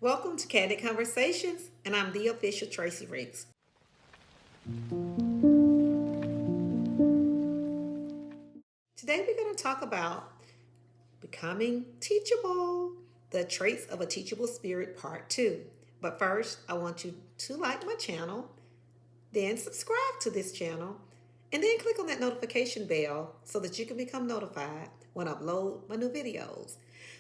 Welcome to Candid Conversations, and I'm the official Tracy Ricks. Today we're going to talk about becoming teachable, the traits of a teachable spirit, part 2. But first, I want you to like my channel, then subscribe to this channel, and then click on that notification bell so that you can become notified when I upload my new videos.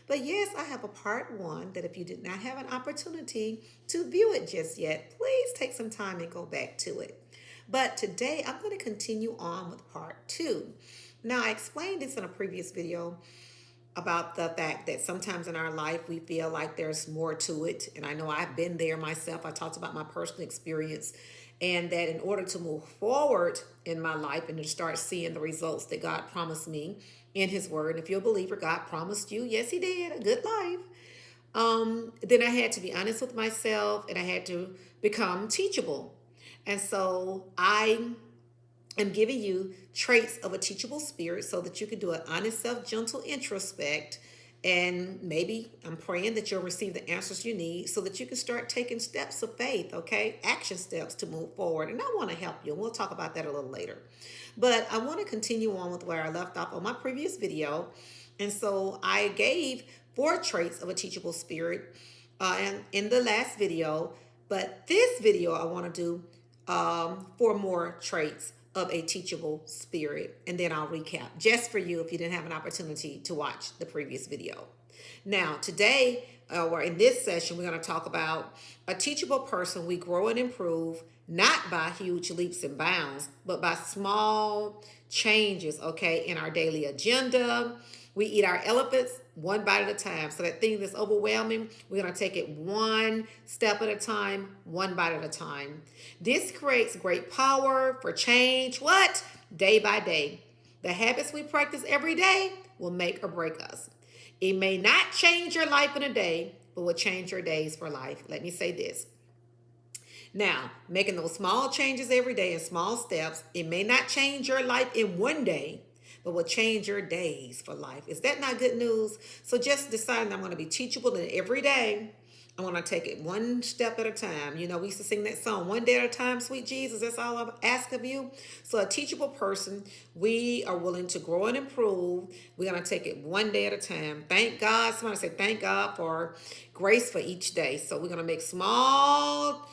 But yes, I have a part 1 that if you did not have an opportunity to view it just yet, please take some time and go back to it. But today I'm going to continue on with part 2. Now, I explained this in a previous video about the fact that sometimes in our life we feel like there's more to it. And I know I've been there myself. I talked about my personal experience, and that in order to move forward in my life and to start seeing the results that God promised me in His Word, if you're a believer, God promised you, yes, He did, a good life. Then I had to be honest with myself, and I had to become teachable. And so I'm giving you traits of a teachable spirit so that you can do an honest, self-gentle introspect. And maybe I'm praying that you'll receive the answers you need so that you can start taking steps of faith, okay? Action steps to move forward. And I want to help you. And we'll talk about that a little later. But I want to continue on with where I left off on my previous video. And so I gave 4 traits of a teachable spirit and in the last video. But this video, I want to do 4 more traits of a teachable spirit, and then I'll recap just for you if you didn't have an opportunity to watch the previous video. Now, today, or in this session, we're going to talk about a teachable person. We grow and improve not by huge leaps and bounds, but by small changes, okay, in our daily agenda. We eat our elephants one bite at a time. So that thing that's overwhelming, we're going to take it one step at a time, one bite at a time. This creates great power for change. What? Day by day. The habits we practice every day will make or break us. It may not change your life in a day, but will change your days for life. Let me say this. Now, making those small changes every day in small steps, it may not change your life in one day, but will change your days for life. Is that not good news? So just deciding I'm going to be teachable, and every day I'm going to take it one step at a time. You know, we used to sing that song, one day at a time, sweet Jesus. That's all I ask of you. So a teachable person, we are willing to grow and improve. We're going to take it one day at a time. Thank God. Somebody say thank God for grace for each day. So we're going to make small,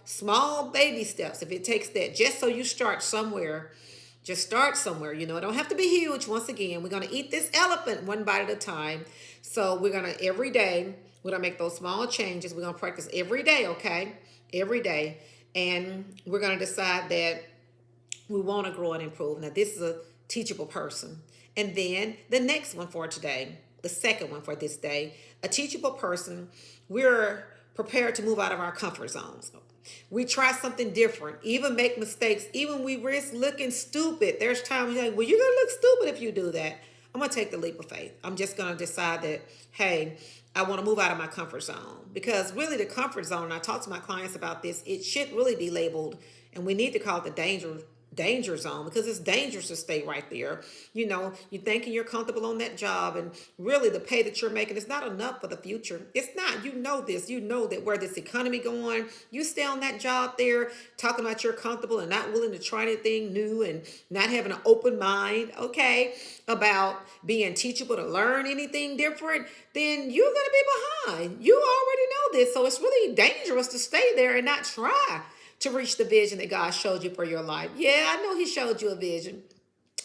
small baby steps. If it takes that, just so you start somewhere. Just start somewhere, it don't have to be huge. Once again, we're going to eat this elephant one bite at a time. So we're going to, every day, we're going to make those small changes. We're going to practice every day, okay? Every day. And we're going to decide that we want to grow and improve. Now, this is a teachable person. And then the next one for today, the second one for this day, a teachable person, we're prepared to move out of our comfort zones. We try something different, even make mistakes, even we risk looking stupid. There's times you're like, well, you're going to look stupid if you do that. I'm going to take the leap of faith. I'm just going to decide that, hey, I want to move out of my comfort zone. Because really the comfort zone, and I talk to my clients about this, it should really be labeled, and we need to call it the danger zone, because it's dangerous to stay right there. You're thinking you're comfortable on that job, and really the pay that you're making is not enough for the future. It's not. You know this. You know that where this economy going, you stay on that job there talking about you're comfortable and not willing to try anything new and not having an open mind, okay, about being teachable to learn anything different, then you're going to be behind. You already know this. So it's really dangerous to stay there and not try to reach the vision that God showed you for your life. Yeah, I know He showed you a vision,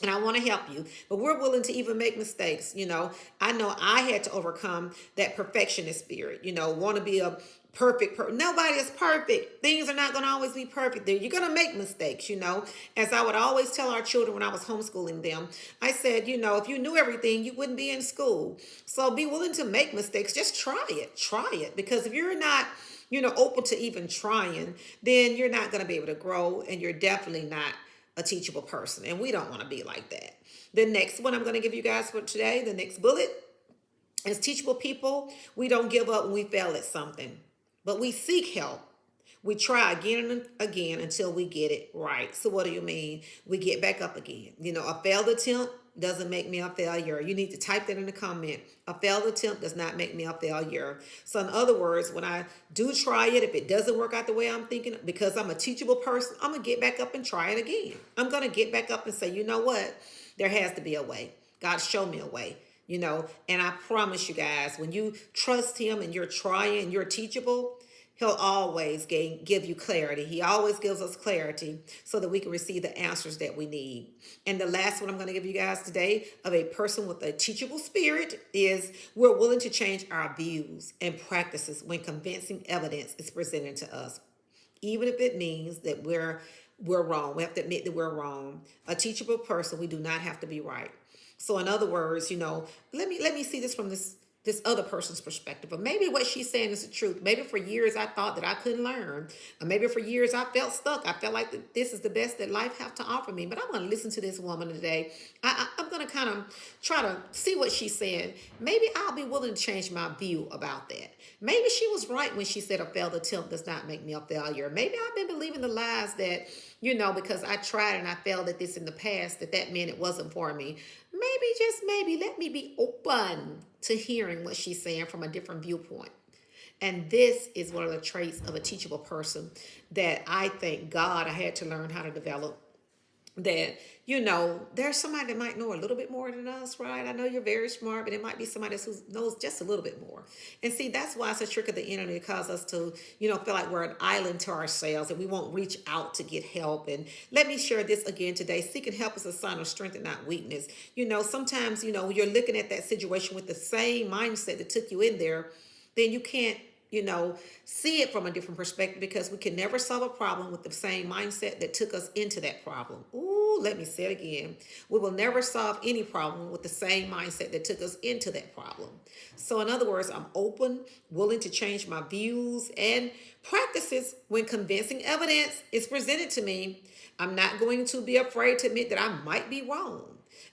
and I want to help you, but we're willing to even make mistakes. I know I had to overcome that perfectionist spirit, want to be a perfect person. Nobody is perfect. Things are not going to always be perfect. You're going to make mistakes, As I would always tell our children when I was homeschooling them, I said, if you knew everything, you wouldn't be in school. So be willing to make mistakes. Just try it. Because if you're not open to even trying, then you're not going to be able to grow, and you're definitely not a teachable person. And we don't want to be like that. The next one I'm going to give you guys for today, the next bullet, is teachable people. We don't give up when we fail at something, but we seek help. We try again and again until we get it right. So what do you mean? We get back up again. A failed attempt doesn't make me a failure. You need to type that in the comment. A failed attempt does not make me a failure. So in other words, when I do try it, if it doesn't work out the way I'm thinking, because I'm a teachable person, I'm going to get back up and try it again. I'm going to get back up and say, you know what? There has to be a way. God, show me a way. And I promise you guys, when you trust him and you're trying, you're teachable, he'll always give you clarity. He always gives us clarity so that we can receive the answers that we need. And the last one I'm going to give you guys today of a person with a teachable spirit is we're willing to change our views and practices when convincing evidence is presented to us, even if it means that we're wrong. We have to admit that we're wrong. A teachable person, we do not have to be right. So in other words, let me see this from this other person's perspective. Or maybe what she's saying is the truth. Maybe for years I thought that I couldn't learn. Or maybe for years I felt stuck. I felt like this is the best that life have to offer me. But I want to listen to this woman today. I'm going to kind of try to see what she's saying. Maybe I'll be willing to change my view about that. Maybe she was right when she said a failed attempt does not make me a failure. Maybe I've been believing the lies that, because I tried and I failed at this in the past, that meant it wasn't for me. Maybe, just maybe, let me be open to hearing what she's saying from a different viewpoint. And this is one of the traits of a teachable person that I thank God I had to learn how to develop. That, there's somebody that might know a little bit more than us, right? I know you're very smart, but it might be somebody who knows just a little bit more. And see, that's why it's a trick of the enemy to cause us to, feel like we're an island to ourselves and we won't reach out to get help. And let me share this again today. Seeking help is a sign of strength and not weakness. Sometimes, when you're looking at that situation with the same mindset that took you in there, then you can't, see it from a different perspective, because we can never solve a problem with the same mindset that took us into that problem. Ooh, let me say it again. We will never solve any problem with the same mindset that took us into that problem. So in other words, I'm open, willing to change my views and practices when convincing evidence is presented to me. I'm not going to be afraid to admit that I might be wrong,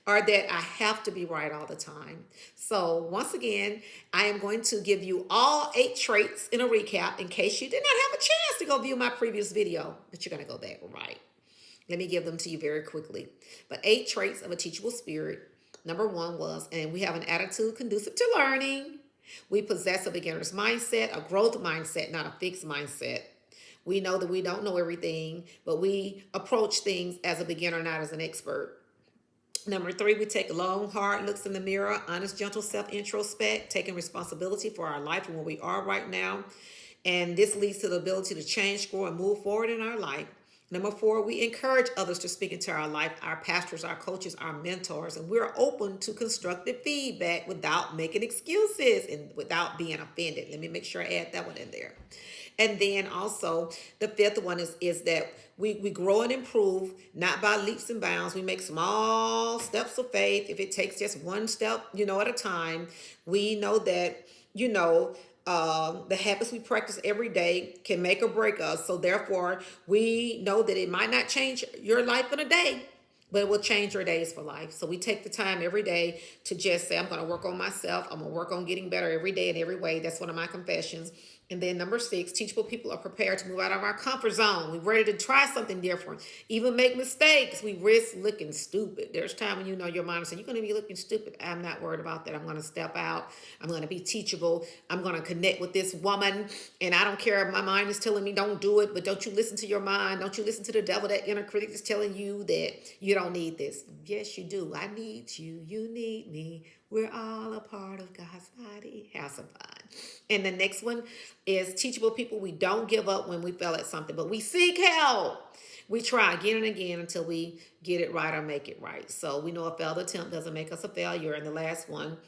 or that I have to be right all the time. So once again, I am going to give you all 8 traits in a recap in case you did not have a chance to go view my previous video, but you're going to go back, right? Let me give them to you very quickly. But 8 traits of a teachable spirit. Number 1 was, and we have an attitude conducive to learning. We possess a beginner's mindset, a growth mindset, not a fixed mindset. We know that we don't know everything, but we approach things as a beginner, not as an expert. Number 3, we take long, hard looks in the mirror, honest, gentle self-introspect, taking responsibility for our life and where we are right now. And this leads to the ability to change, grow, and move forward in our life. Number 4, we encourage others to speak into our life, our pastors, our coaches, our mentors, and we're open to constructive feedback without making excuses and without being offended. Let me make sure I add that one in there. And then also the 5th one is that we grow and improve, not by leaps and bounds. We make small steps of faith. If it takes just one step, at a time, we know that, the habits we practice every day can make or break us. So therefore, we know that it might not change your life in a day, but it will change your days for life. So we take the time every day to just say, I'm going to work on myself. I'm going to work on getting better every day in every way. That's one of my confessions. And then number 6, teachable people are prepared to move out of our comfort zone. We're ready to try something different, even make mistakes. We risk looking stupid. There's time when your mind says, you're going to be looking stupid. I'm not worried about that. I'm going to step out. I'm going to be teachable. I'm going to connect with this woman. And I don't care if my mind is telling me don't do it, but don't you listen to your mind. Don't you listen to the devil, that inner critic is telling you that you don't need this. Yes, you do. I need you. You need me. We're all a part of God's body. Have some fun. And the next one is teachable people. We don't give up when we fail at something, but we seek help. We try again and again until we get it right or make it right. So we know a failed attempt doesn't make us a failure. And the last one,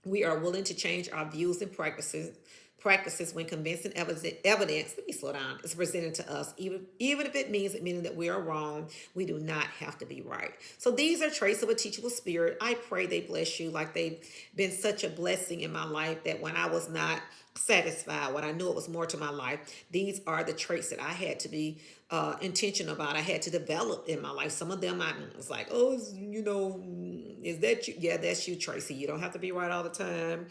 we are willing to change our views and practices when convincing evidence, let me slow down, is presented to us, even if it meaning that we are wrong. We do not have to be right. So these are traits of a teachable spirit. I pray they bless you like they've been such a blessing in my life, that when I was not satisfied, when I knew it was more to my life, these are the traits that I had to be intentional about. I had to develop in my life. Some of them I was like, is that you? Yeah, that's you, Tracy. You don't have to be right all the time.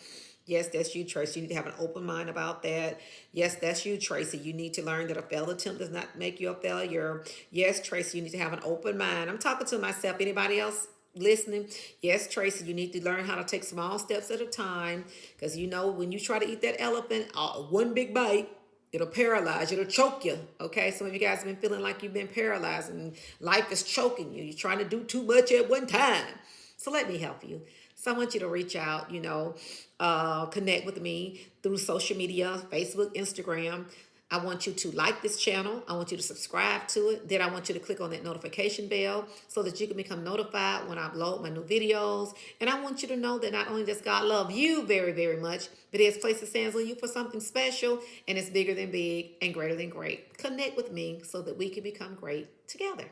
Yes, that's you, Tracy. You need to have an open mind about that. Yes, that's you, Tracy. You need to learn that a failed attempt does not make you a failure. Yes, Tracy, you need to have an open mind. I'm talking to myself. Anybody else listening? Yes, Tracy, you need to learn how to take small steps at a time. Because you know, when you try to eat that elephant, one big bite, it'll paralyze you, it'll choke you. Okay, some of you guys have been feeling like you've been paralyzed and life is choking you. You're trying to do too much at one time. So let me help you. So I want you to reach out, connect with me through social media, Facebook, Instagram. I want you to like this channel. I want you to subscribe to it. Then I want you to click on that notification bell so that you can become notified when I upload my new videos. And I want you to know that not only does God love you very, very much, but He has placed His hands on you for something special, and it's bigger than big and greater than great. Connect with me so that we can become great together.